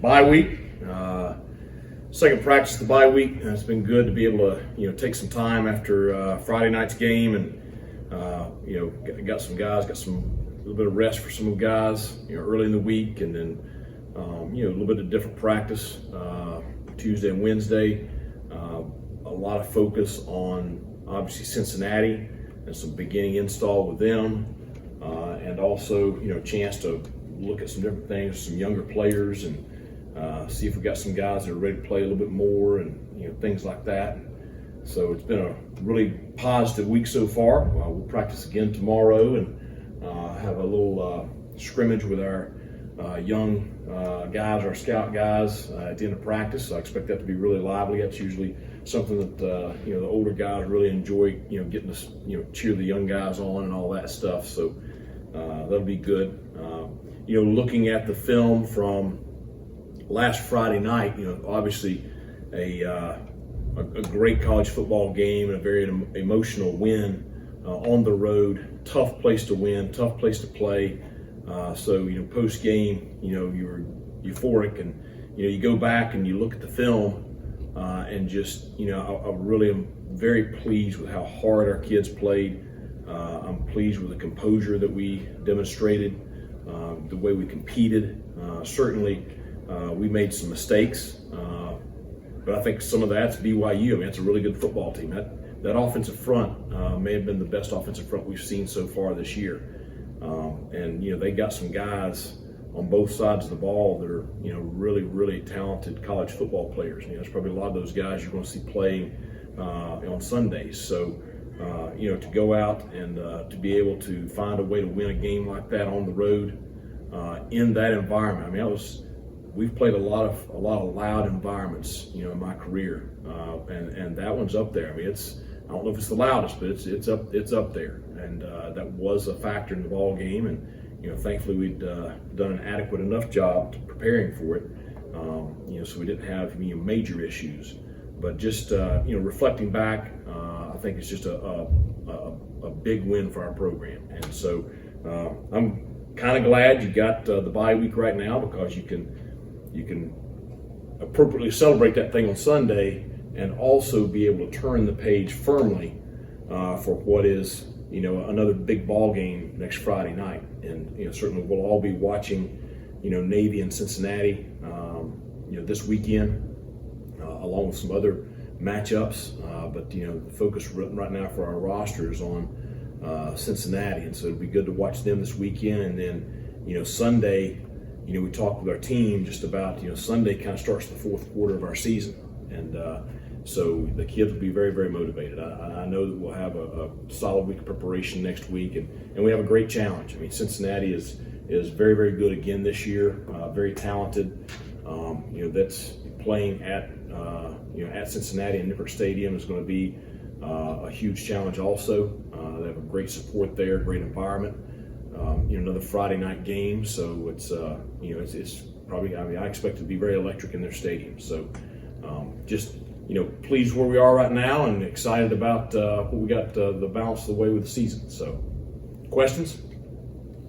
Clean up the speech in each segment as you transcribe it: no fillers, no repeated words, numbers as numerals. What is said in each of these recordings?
bye week. Second practice of the bye week. It's been good to be able to take some time after Friday night's game, and got some guys, got some little bit of rest for some guys early in the week, and then a little bit of different practice Tuesday and Wednesday. A lot of focus on obviously Cincinnati and some beginning install with them, and also a chance to look at some different things, some younger players, and see if we got some guys that are ready to play a little bit more, and things like that. So it's been a really positive week so far. We'll practice again tomorrow and have a little scrimmage with our young guys, our scout guys, at the end of practice. So I expect that to be really lively. That's usually something that the older guys really enjoy, getting to cheer the young guys on and all that stuff. So that'll be good. Looking at the film from last Friday night, obviously a great college football game and a very emotional win on the road. Tough place to win, tough place to play. So post game, you were euphoric, and you go back and you look at the film, and just I really am very pleased with how hard our kids played. I'm pleased with the composure that we demonstrated, the way we competed. Certainly, we made some mistakes, but I think some of that's BYU. I mean, it's a really good football team. That offensive front may have been the best offensive front we've seen so far this year. And they got some guys on both sides of the ball that are really, really talented college football players. There's probably a lot of those guys you're going to see playing on Sundays. So to go out and to be able to find a way to win a game like that on the road in that environment. I mean, we've played a lot of loud environments in my career, and that one's up there. I mean, I don't know if it's the loudest, but it's up there, and that was a factor in the ball game. And thankfully we'd done an adequate enough job to preparing for it, so we didn't have major issues. But just reflecting back, I think it's just a big win for our program, and so I'm kind of glad you got the bye week right now, because you can appropriately celebrate that thing on Sunday and also be able to turn the page firmly for what is another big ball game next Friday night. And certainly we'll all be watching Navy and Cincinnati this weekend, along with some other matchups, but the focus right now for our roster is on Cincinnati, and so it'll be good to watch them this weekend. And then Sunday, we talked with our team just about Sunday kind of starts the fourth quarter of our season, and so the kids will be very, very motivated. I know that we'll have a solid week of preparation next week, and we have a great challenge. I mean, Cincinnati is very, very good again this year, very talented. That's playing at Cincinnati and Nippert Stadium is going to be a huge challenge also. They have a great support there, great environment. Another Friday night game, so it's probably, I expect it to be very electric in their stadium. So just pleased where we are right now, and excited about what we got the balance of the way with the season. So questions?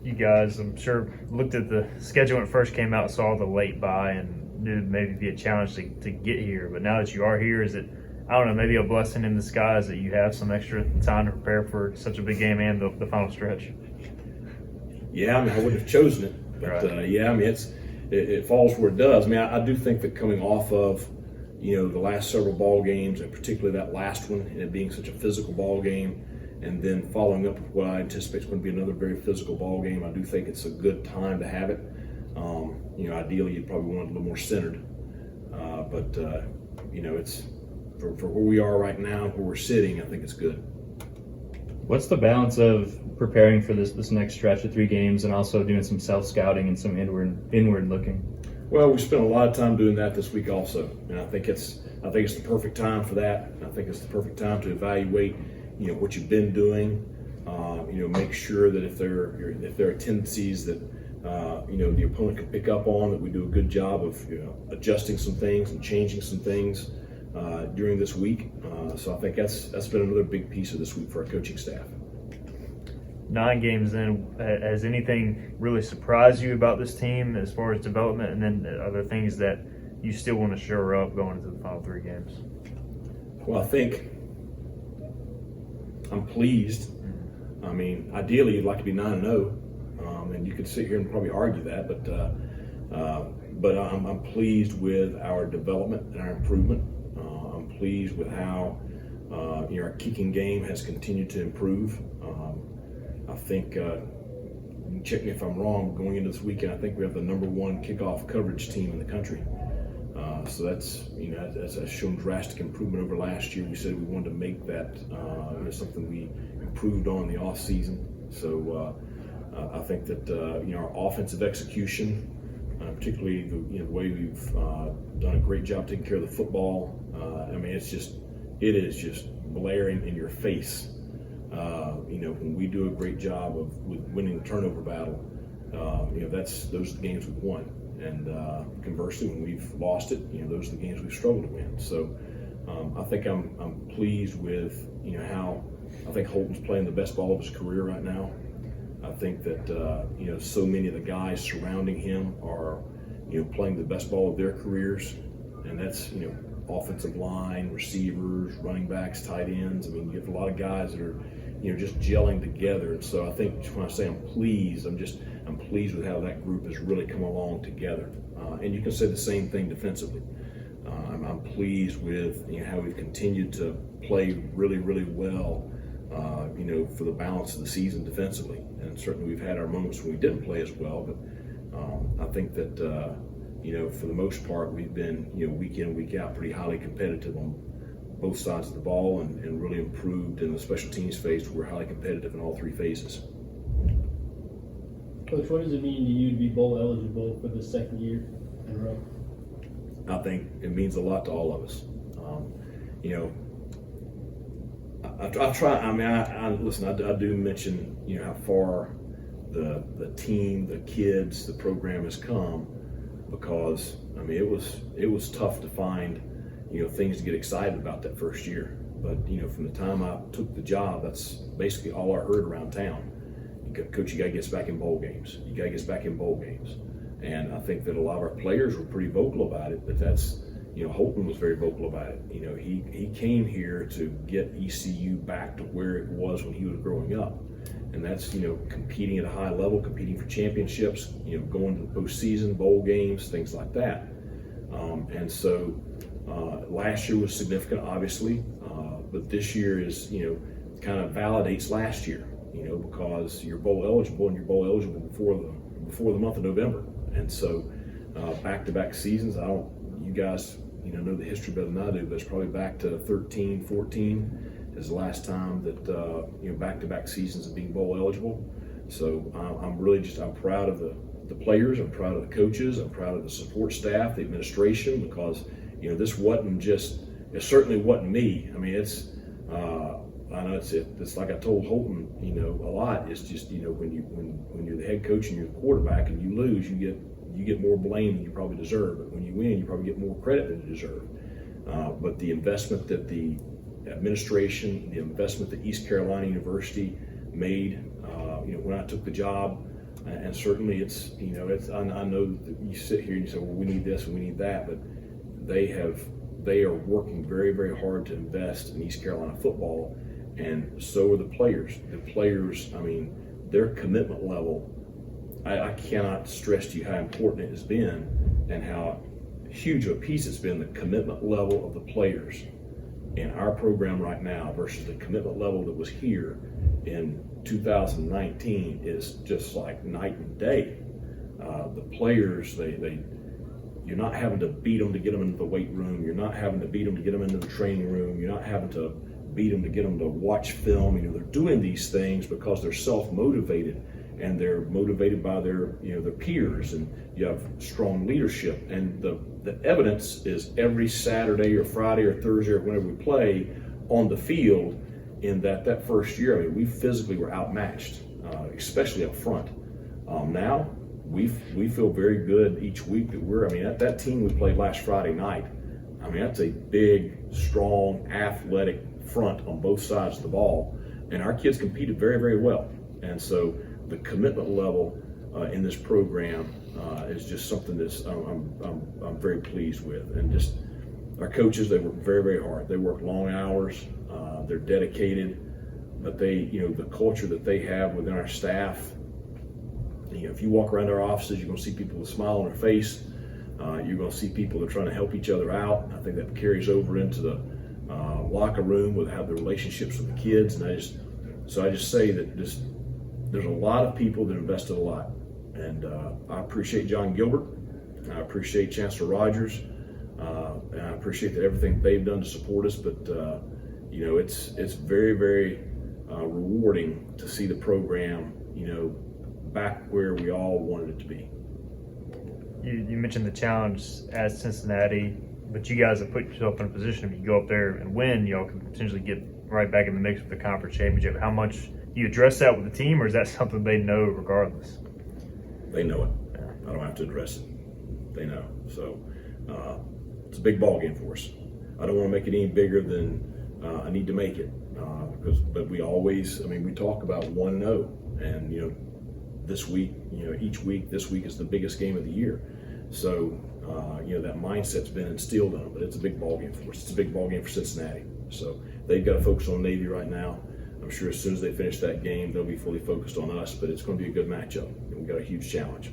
You guys, I'm sure, looked at the schedule when it first came out, saw the late bye, and knew it'd maybe be a challenge to get here. But now that you are here, is it, I don't know, maybe a blessing in disguise that you have some extra time to prepare for such a big game and the final stretch? Yeah, I mean, I wouldn't have chosen it, but right. Yeah, I mean, it falls where it does. I mean, I do think that coming off of the last several ball games, and particularly that last one, and it being such a physical ball game, and then following up with what I anticipate is going to be another very physical ball game, I do think it's a good time to have it. Ideally, you'd probably want it a little more centered, but it's for where we are right now, where we're sitting, I think it's good. What's the balance of preparing for this next stretch of 3 games and also doing some self-scouting and some inward looking? Well, we spent a lot of time doing that this week also, and I think it's the perfect time for that. I think it's the perfect time to evaluate what you've been doing, make sure that if there are tendencies that the opponent can pick up on, that we do a good job of adjusting some things and changing some things during this week. So I think that's been another big piece of this week for our coaching staff. 9 games in, has anything really surprised you about this team as far as development? And then are there things that you still want to shore up going into the final 3 games? Well, I think I'm pleased. I mean, ideally, you'd like to be 9-0, and you could sit here and probably argue that, but I'm pleased with our development and our improvement. I'm pleased with how our kicking game has continued to improve. I think, you can check me if I'm wrong, going into this weekend, I think we have the #1 kickoff coverage team in the country. So that's shown drastic improvement over last year. We said we wanted to make that something we improved on in the off season. So I think that our offensive execution, particularly the way we've done a great job taking care of the football. I mean, it is just blaring in your face. When we do a great job with winning the turnover battle, those are the games we've won. And conversely, when we've lost it, those are the games we've struggled to win. So I think I'm pleased with how I think Holton's playing the best ball of his career right now. I think that so many of the guys surrounding him are playing the best ball of their careers, and that's offensive line, receivers, running backs, tight ends. I mean, you have a lot of guys that are just gelling together. And so I think when I say I'm pleased, I'm pleased with how that group has really come along together. And you can say the same thing defensively. I'm pleased with how we've continued to play really, really well, for the balance of the season defensively. And certainly we've had our moments when we didn't play as well, but I think that, for the most part, we've been, week in, week out, pretty highly competitive on both sides of the ball and really improved in the special teams phase. We're highly competitive in all 3 phases. Coach, what does it mean to you to be bowl eligible for the 2nd year in a row? I think it means a lot to all of us. I try. I mean, listen. I do mention how far the team, the kids, the program has come, because I mean it was tough to find things to get excited about that first year. But from the time I took the job, that's basically all I heard around town. Coach, you got to get us back in bowl games. You got to get us back in bowl games. And I think that a lot of our players were pretty vocal about it, but that's, Holton was very vocal about it. He came here to get ECU back to where it was when he was growing up. And that's, competing at a high level, competing for championships, going to the postseason, bowl games, things like that. And so last year was significant, obviously, but this year is, kind of validates last year, because you're bowl eligible, and you're bowl eligible before the month of November. And so back-to-back seasons, you guys, know the history better than I do, but it's probably back to 13, 14 is the last time that, back-to-back seasons of being bowl eligible. So I'm proud of the players, I'm proud of the coaches, I'm proud of the support staff, the administration, because, this wasn't it certainly wasn't me. I mean, I know it's like I told Holton, a lot. It's just, when you're the head coach and you're the quarterback and you lose, you get more blame than you probably deserve. But when you win, you probably get more credit than you deserve. But the investment that the administration, the investment that East Carolina University made, when I took the job, and certainly I know that you sit here and you say, well, we need this and we need that, but they are working very, very hard to invest in East Carolina football. And so are the players. The players, I mean, their commitment level, I cannot stress to you how important it has been and how huge of a piece it's been, the commitment level of the players in our program right now versus the commitment level that was here in 2019 is just like night and day. The players, you're not having to beat them to get them into the weight room. You're not having to beat them to get them into the training room. You're not having to beat them to get them to watch film. They're doing these things because they're self-motivated, and they're motivated by their peers, and you have strong leadership. And the evidence is every Saturday or Friday or Thursday or whenever we play on the field. In that first year, I mean, we physically were outmatched, especially up front. Now we feel very good each week that that team we played last Friday night, I mean, that's a big, strong, athletic front on both sides of the ball, and our kids competed very, very well. And so the commitment level in this program is just something that's I'm very pleased with. And just our coaches, they work very, very hard. They work long hours. They're dedicated, but they, the culture that they have within our staff. If you walk around our offices, you're going to see people with a smile on their face. You're going to see people that are trying to help each other out. I think that carries over into the locker room with how the relationships with the kids. And I just say that there's a lot of people that invested a lot. And I appreciate John Gilbert. I appreciate Chancellor Rogers. And I appreciate that everything they've done to support us. But, it's very, very rewarding to see the program, back where we all wanted it to be. You mentioned the challenge at Cincinnati, but you guys have put yourself in a position if you go up there and win, y'all can potentially get right back in the mix for the conference championship. How much you address that with the team, or is that something they know regardless? They know it. I don't have to address it. They know. So it's a big ball game for us. I don't want to make it any bigger than I need to make it, but we always, we talk about 1-0, and this week, each week, this week is the biggest game of the year. So, that mindset's been instilled in them, but it's a big ball game for us. It's a big ball game for Cincinnati. So they've got to focus on Navy right now. I'm sure as soon as they finish that game, they'll be fully focused on us, but it's going to be a good matchup. We've got a huge challenge.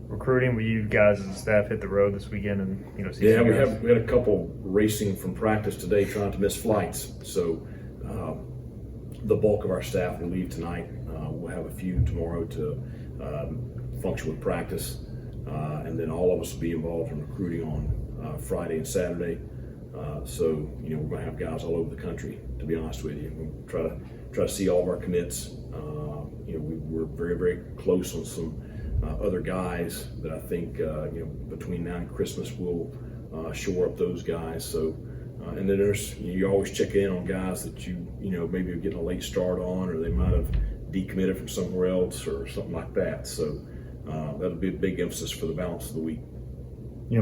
Recruiting, will you guys as a staff hit the road this weekend and see? Yeah, we had a couple racing from practice today trying to miss flights. So the bulk of our staff will leave tonight. We'll have a few tomorrow to function with practice, and then all of us will be involved in recruiting on Friday and Saturday. So we're going to have guys all over the country. To be honest with you, we'll try to see all of our commits. We're very, very close on some other guys that I think between now and Christmas we'll shore up those guys. So and then you always check in on guys that maybe are getting a late start on, or they might have decommitted from somewhere else or something like that. So that'll be a big emphasis for the balance of the week.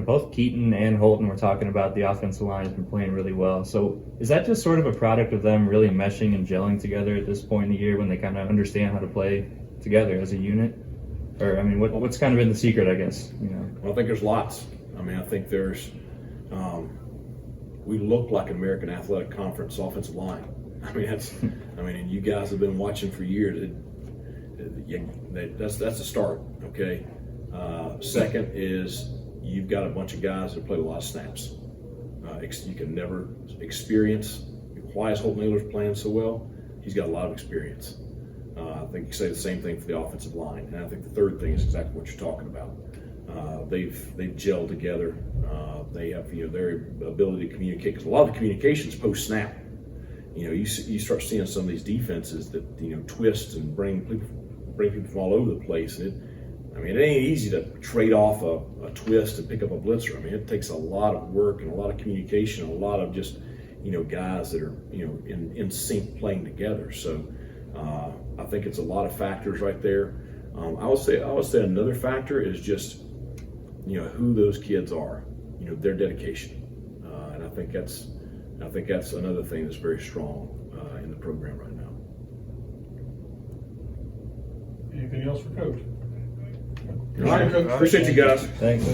Both Keaton and Holton were talking about the offensive line has been playing really well. So is that just sort of a product of them really meshing and gelling together at this point in the year when they kind of understand how to play together as a unit? Or, what's kind of been the secret, I guess? Well, I think there's lots. I think there's, we look like an American Athletic Conference offensive line. And you guys have been watching for years. That's a start, okay? Second is you've got a bunch of guys that play a lot of snaps. You can never experience. Why is Holton Ahlers playing so well? He's got a lot of experience. I think you say the same thing for the offensive line. And I think the third thing is exactly what you're talking about. They've gelled together. They have their ability to communicate, because a lot of the communication is post snap. You start seeing some of these defenses that twist and bring people from all over the place. And it ain't easy to trade off a twist and pick up a blitzer. It takes a lot of work and a lot of communication, and a lot of just guys that are in sync playing together. So I think it's a lot of factors right there. I would say another factor is just who those kids are, their dedication, and I think that's another thing that's very strong in the program right now. Anything else for Coach? All right, appreciate you guys. Thanks.